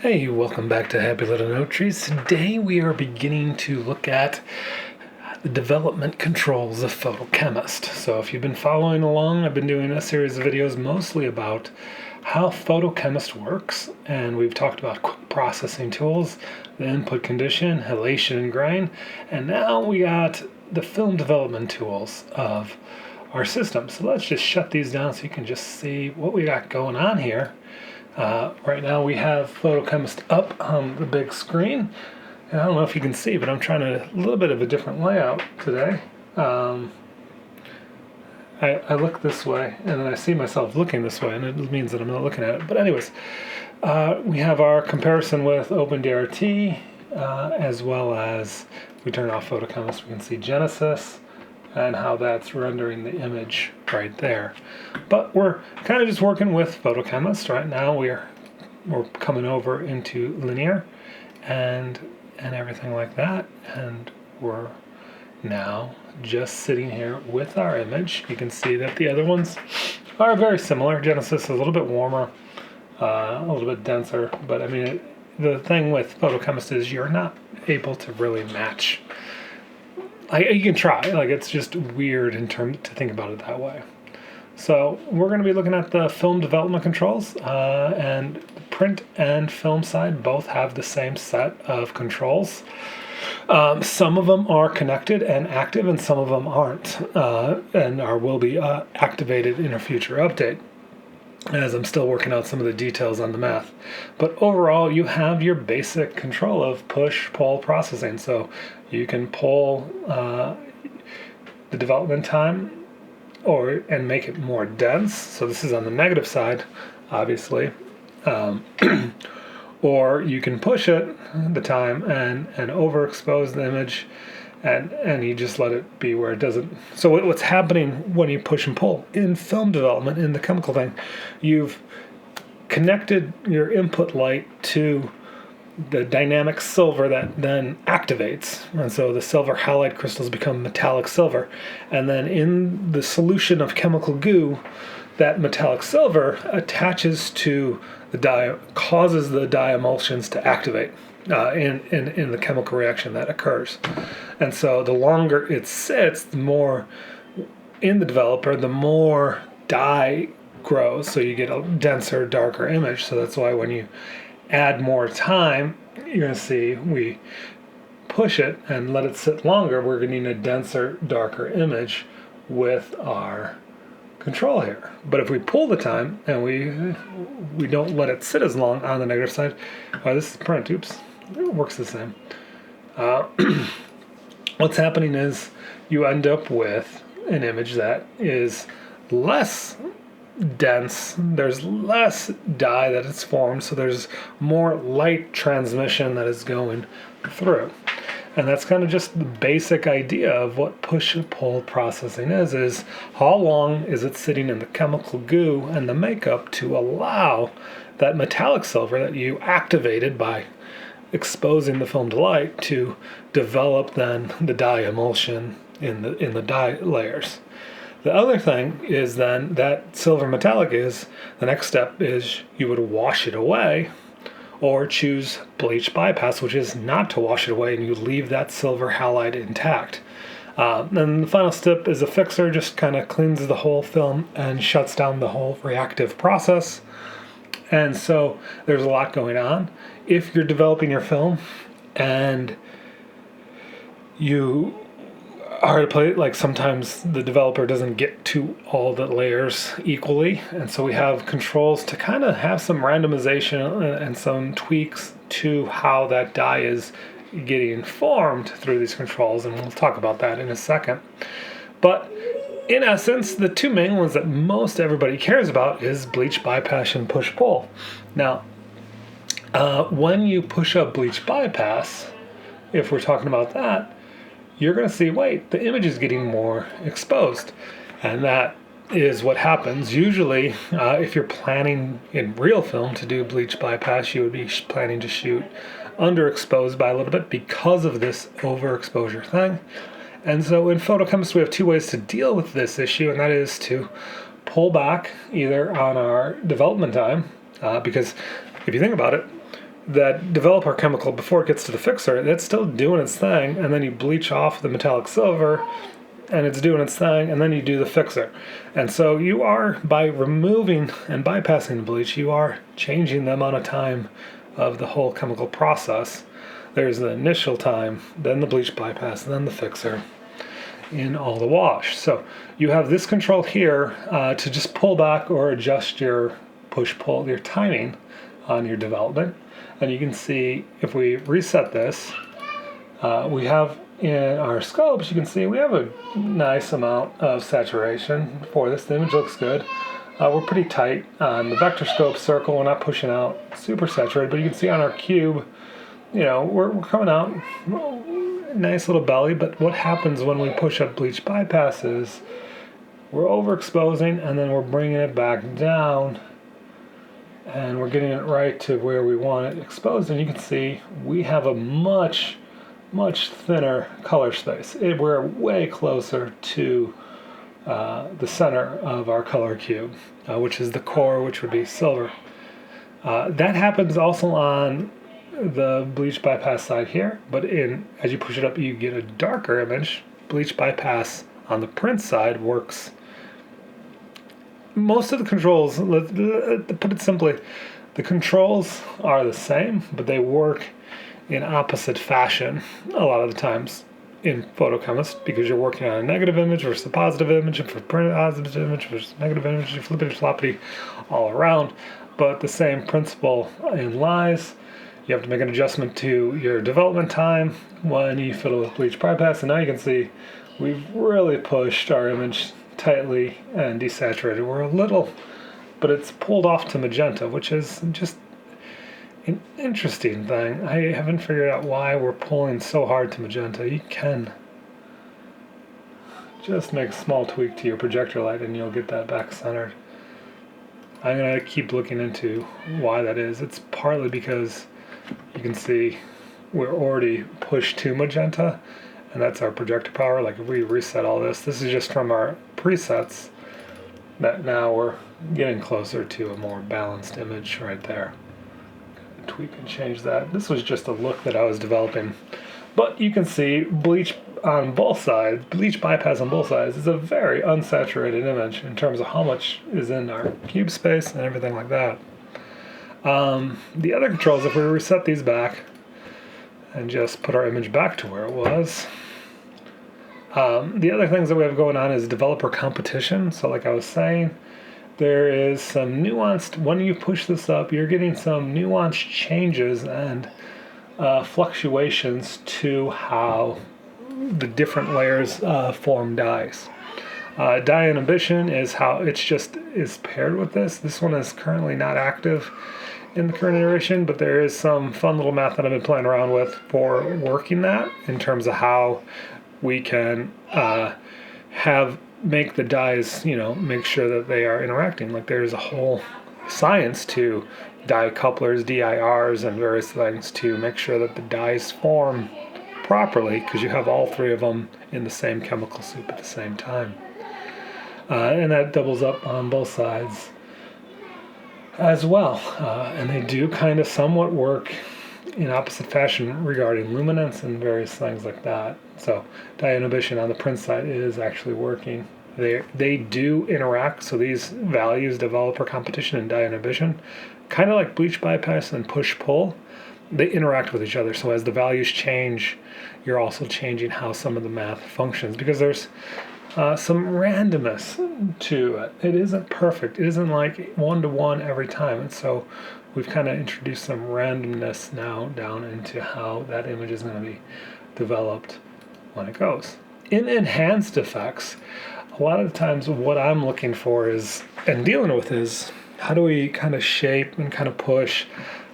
Hey, welcome back to Happy Little Note Trees. Today we are beginning to look at the development controls of Photochemist. So if you've been following along, I've been doing a series of videos mostly about how Photochemist works, and we've talked about quick processing tools, the input condition, halation and grain, and now we got the film development tools of our system. So let's just shut these down so you can just see what we got going on here. Right now we have Photochemist up on the big screen. And I don't know if you can see, but I'm trying a little bit of a different layout today. I look this way, and then I see myself looking this way, and it means that I'm not looking at it. But anyways, we have our comparison with OpenDRT, as well as, if we turn off Photochemist, we can see Genesis, and how that's rendering the image right there. But we're kind of just working with Photochemist right now. We're coming over into linear and everything like that, and we're now just sitting here with our image. You can see that the other ones are very similar. Genesis is a little bit warmer, a little bit denser, but I mean, the thing with Photochemist is you're not able to really match. You can try, it's just weird to think about it that way. So we're going to be looking at the film development controls, and the print and film side both have the same set of controls. Some of them are connected and active, and some of them aren't, and will be activated in a future update, as I'm still working out some of the details on the math. But overall, you have your basic control of push-pull processing. So you can pull the development time and make it more dense. So this is on the negative side, obviously. Or you can push it, the time, and overexpose the image, and you just let it be where it doesn't. So what's happening when you push and pull in film development, in the chemical thing, you've connected your input light to the dynamic silver that then activates, and so the silver halide crystals become metallic silver, and then in the solution of chemical goo, that metallic silver attaches to the dye, causes the dye emulsions to activate in the chemical reaction that occurs. And so the longer it sits, the more in the developer, the more dye grows, so you get a denser, darker image. So that's why when you add more time, you're going to see we push it and let it sit longer, we're getting a denser, darker image with our control here. But if we pull the time and we don't let it sit as long on the negative side, this is print, oops, it works the same. What's happening is you end up with an image that is less dense, there's less dye that is formed, so there's more light transmission that is going through. And that's kind of just the basic idea of what push and pull processing is how long is it sitting in the chemical goo and the makeup to allow that metallic silver that you activated by exposing the film to light to develop then the dye emulsion in the dye layers. The other thing is then that silver metallic the next step is you would wash it away, or choose Bleach Bypass, which is not to wash it away, and you leave that silver halide intact. And the final step is a fixer, just kind of cleans the whole film and shuts down the whole reactive process. And so there's a lot going on. If you're developing your film and you are to play, sometimes the developer doesn't get to all the layers equally, and so we have controls to kind of have some randomization and some tweaks to how that dye is getting formed through these controls, and we'll talk about that in a second. But in essence, the two main ones that most everybody cares about is bleach bypass and push-pull. Now, when you push up bleach bypass, if we're talking about that, you're going to see, wait, the image is getting more exposed. And that is what happens. Usually, if you're planning in real film to do bleach bypass, you would be planning to shoot underexposed by a little bit because of this overexposure thing. And so in Photochemist, we have two ways to deal with this issue, and that is to pull back either on our development time, because if you think about it, that developer chemical, before it gets to the fixer, it's still doing its thing, and then you bleach off the metallic silver, and it's doing its thing, and then you do the fixer. And so you are, by removing and bypassing the bleach, you are changing the amount of time of the whole chemical process. There's the initial time, then the bleach bypass, and then the fixer in all the wash. So you have this control here to just pull back or adjust your push-pull, your timing on your development. And you can see if we reset this, we have in our scopes, you can see we have a nice amount of saturation for this. The image looks good. We're pretty tight on the vector scope circle. We're not pushing out super saturated, but you can see on our cube, you know, we're coming out nice little belly. But what happens when we push up bleach bypass is we're overexposing, and then we're bringing it back down, and we're getting it right to where we want it exposed. And you can see we have a much thinner color space. We're way closer to the center of our color cube, which is the core, which would be silver. That happens also on the bleach bypass side here, but as you push it up, you get a darker image. Bleach bypass on the print side works. Most of the controls, to put it simply, the controls are the same, but they work in opposite fashion a lot of the times in Photo Chemist, because you're working on a negative image versus a positive image, and for print positive image versus negative image, you're flippity floppity all around. But the same principle in lies. You have to make an adjustment to your development time when you fiddle with bleach bypass, and now you can see we've really pushed our image tightly and desaturated. We're a little, but it's pulled off to magenta, which is just an interesting thing. I haven't figured out why we're pulling so hard to magenta. You can just make a small tweak to your projector light and you'll get that back centered. I'm going to keep looking into why that is. It's partly because you can see we're already pushed to magenta, and that's our projector power. Like if we reset all this, this is just from our presets, that now we're getting closer to a more balanced image right there. Tweak and change that. This was just a look that I was developing, but you can see bleach on both sides, bleach bypass on both sides is a very unsaturated image in terms of how much is in our cube space and everything like that. The other controls, if we reset these back and just put our image back to where it was, the other things that we have going on is developer competition. So like I was saying, there is some nuanced, when you push this up, you're getting some nuanced changes and fluctuations to how the different layers form dyes. Dye inhibition is how it's just is paired with this. This one is currently not active in the current iteration, but there is some fun little math that I've been playing around with for working that in terms of how we can make the dyes, make sure that they are interacting. Like there's a whole science to dye couplers, DIRs, and various things to make sure that the dyes form properly, because you have all three of them in the same chemical soup at the same time. And that doubles up on both sides as well. And they do kind of somewhat work in opposite fashion regarding luminance and various things like that. So dye inhibition on the print side is actually working. They do interact, so these values, developer competition and dye inhibition, kind of like bleach bypass and push-pull, they interact with each other. So as the values change, you're also changing how some of the math functions, because there's some randomness to it. It isn't perfect. It isn't like one-to-one every time. And so we've kind of introduced some randomness now down into how that image is going to be developed when it goes. In enhanced effects, a lot of the times what I'm looking for is, and dealing with, is how do we kind of shape and kind of push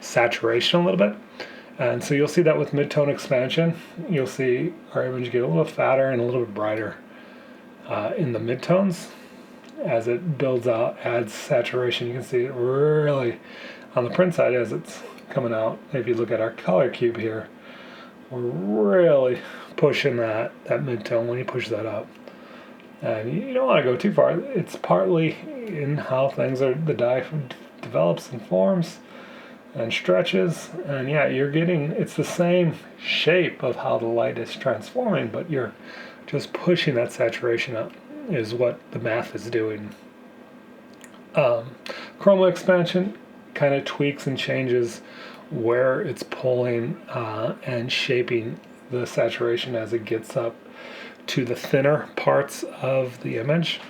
saturation a little bit. And so you'll see that with mid-tone expansion. You'll see our image get a little fatter and a little bit brighter in the midtones. As it builds out, adds saturation, you can see it really on the print side as it's coming out. If you look at our color cube here, we're really pushing that mid-tone when you push that up. And you don't want to go too far. It's partly in how things are, the dye develops and forms. and stretches, and yeah, you're getting, it's the same shape of how the light is transforming, but you're just pushing that saturation up is what the math is doing. Chroma expansion kind of tweaks and changes where it's pulling and shaping the saturation as it gets up to the thinner parts of the image.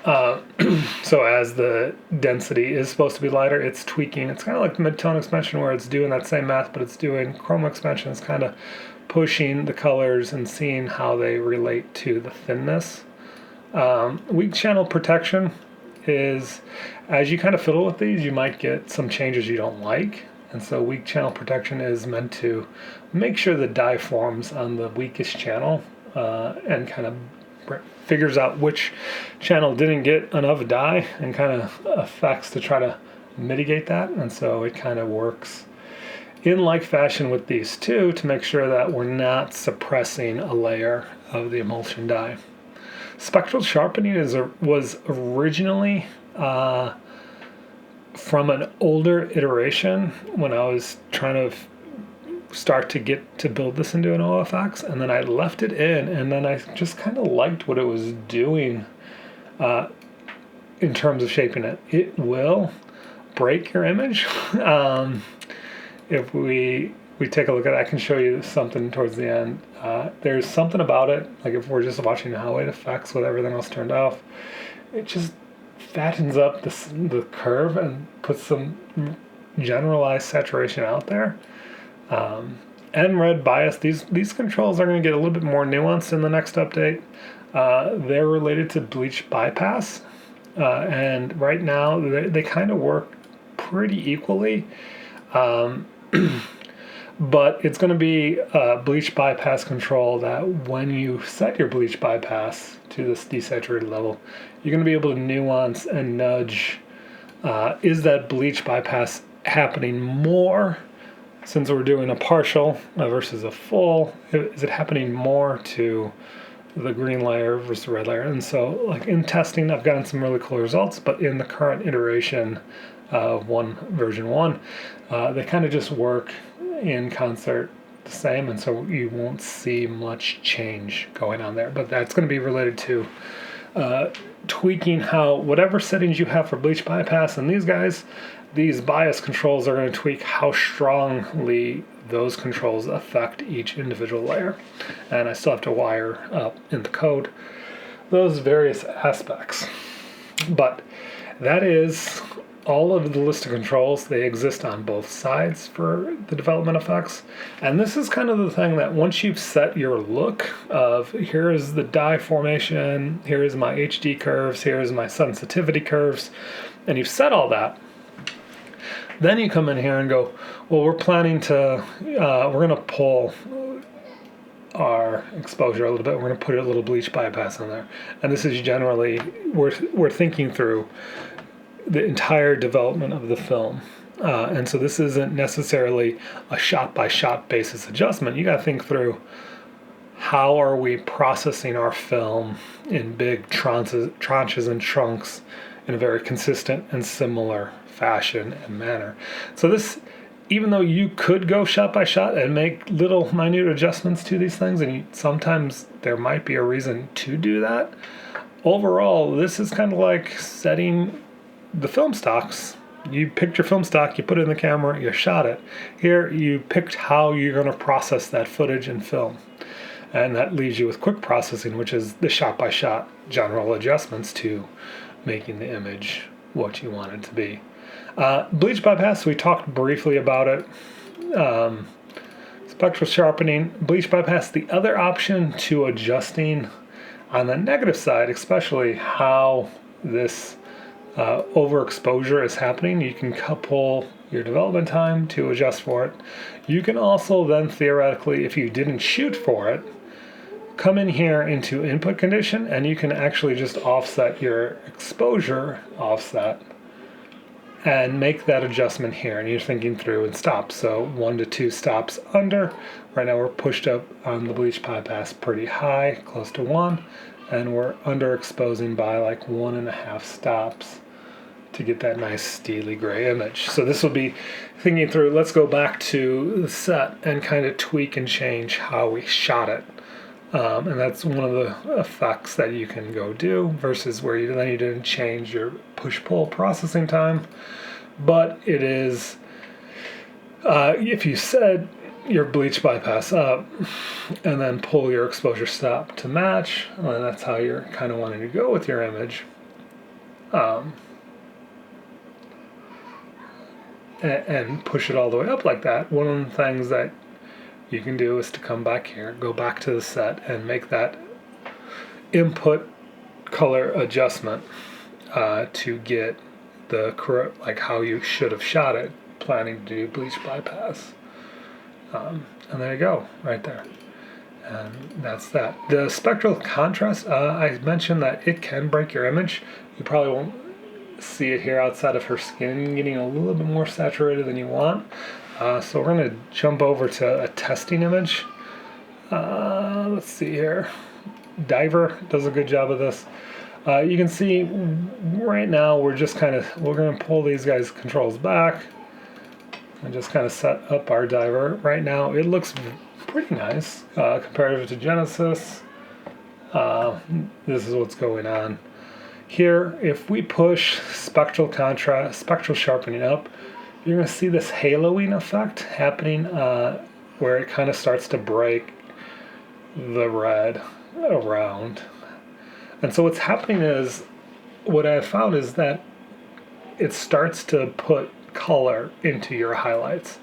So as the density is supposed to be lighter, it's tweaking. It's kind of like mid-tone expansion where it's doing that same math, but it's doing chroma expansion. It's kind of pushing the colors and seeing how they relate to the thinness. Weak channel protection is, as you kind of fiddle with these, you might get some changes you don't like. And so weak channel protection is meant to make sure the dye forms on the weakest channel and kind of figures out which channel didn't get enough dye and kind of affects to try to mitigate that. And so it kind of works in like fashion with these two to make sure that we're not suppressing a layer of the emulsion dye. Spectral sharpening was originally from an older iteration when I was trying to start to get to build this into an OFX, and then I left it in, and then I just kind of liked what it was doing in terms of shaping it. It will break your image. If we take a look at it, I can show you something towards the end. There's something about it, like if we're just watching how it affects with everything else turned off, it just fattens up the curve and puts some generalized saturation out there. And red bias, these controls are going to get a little bit more nuanced in the next update. They're related to bleach bypass, and right now they kind of work pretty equally. But it's going to be a bleach bypass control that when you set your bleach bypass to this desaturated level, you're going to be able to nuance and nudge. Is that bleach bypass happening more since we're doing a partial versus a full? Is it happening more to the green layer versus the red layer? And so, like in testing, I've gotten some really cool results, but in the current iteration of version 1, they kind of just work in concert the same, and so you won't see much change going on there. But that's going to be related to tweaking how whatever settings you have for bleach bypass, and these bias controls are going to tweak how strongly those controls affect each individual layer. And I still have to wire up in the code those various aspects. But that is all of the list of controls. They exist on both sides for the development effects. And this is kind of the thing that once you've set your look of here is the dye formation, here is my HD curves, here is my sensitivity curves, and you've set all that, then you come in here and go, well, we're planning to, we're going to pull our exposure a little bit. We're going to put a little bleach bypass in there. And this is generally, we're thinking through the entire development of the film. And so this isn't necessarily a shot-by-shot basis adjustment. You got to think through how are we processing our film in big tranches and chunks in a very consistent and similar fashion and manner. So this, even though you could go shot by shot and make little minute adjustments to these things, and sometimes there might be a reason to do that, overall this is kind of like setting the film stocks. You picked your film stock, you put it in the camera, you shot it. Here you picked how you're going to process that footage and film, and that leaves you with quick processing, which is the shot by shot general adjustments to making the image what you want it to be. Bleach bypass, we talked briefly about it. Spectral sharpening, bleach bypass, the other option to adjusting on the negative side, especially how this overexposure is happening. You can couple your development time to adjust for it. You can also then theoretically, if you didn't shoot for it, come in here into input condition, and you can actually just offset your exposure offset and make that adjustment here. And you're thinking through and stop. So 1 to 2 stops under. Right now we're pushed up on the bleach bypass pretty high, close to 1, and we're underexposing by like 1.5 stops to get that nice steely gray image. So this will be thinking through, let's go back to the set and kind of tweak and change how we shot it. And that's one of the effects that you can go do versus where you didn't change your push-pull processing time. But it is, if you set your bleach bypass up and then pull your exposure stop to match, and that's how you're kind of wanting to go with your image. And push it all the way up like that. One of the things that you can do is to come back here, go back to the set, and make that input color adjustment to get the correct, like how you should have shot it, planning to do bleach bypass. And there you go, right there. And that's that. The spectral contrast, I mentioned that it can break your image. You probably won't see it here outside of her skin getting a little bit more saturated than you want. So we're going to jump over to a testing image. Let's see here. Diver does a good job of this. You can see right now we're going to pull these guys' controls back and just kind of set up our diver. Right now it looks pretty nice compared to Genesis. This is what's going on. Here, if we push spectral contrast, spectral sharpening up, you're going to see this haloing effect happening where it kind of starts to break the red around. And so what's happening is, what I've found is that it starts to put color into your highlights.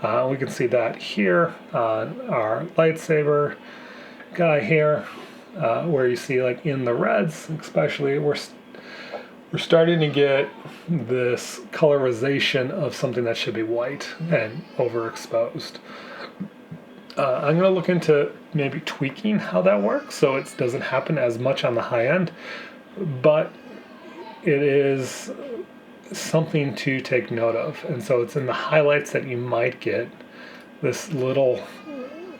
We can see that here on our lightsaber guy here. Where you see, like in the reds especially, we're starting to get this colorization of something that should be white and overexposed. I'm going to look into maybe tweaking how that works so it doesn't happen as much on the high end, but it is something to take note of. And so it's in the highlights that you might get this little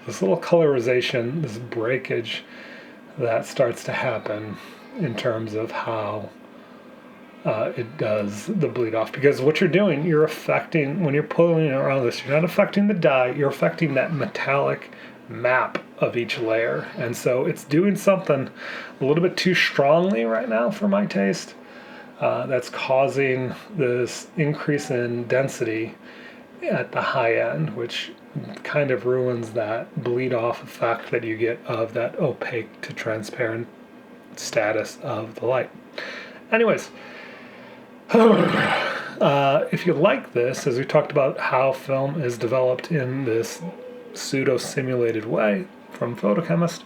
colorization, this breakage that starts to happen in terms of how it does the bleed off. Because what you're doing, you're affecting, when you're pulling around this, you're not affecting the dye, you're affecting that metallic map of each layer. And so it's doing something a little bit too strongly right now for my taste. That's causing this increase in density at the high end, which kind of ruins that bleed off effect that you get of that opaque to transparent status of the light. Anyways, if you like this, as we talked about how film is developed in this pseudo-simulated way from Photo Chemist,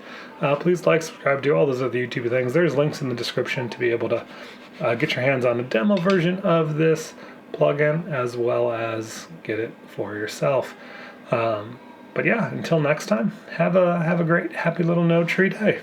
please like, subscribe, do all those other YouTube things. There's links in the description to be able to get your hands on a demo version of this plugin, as well as get it for yourself. But yeah, until next time, have a great, happy little no tree day.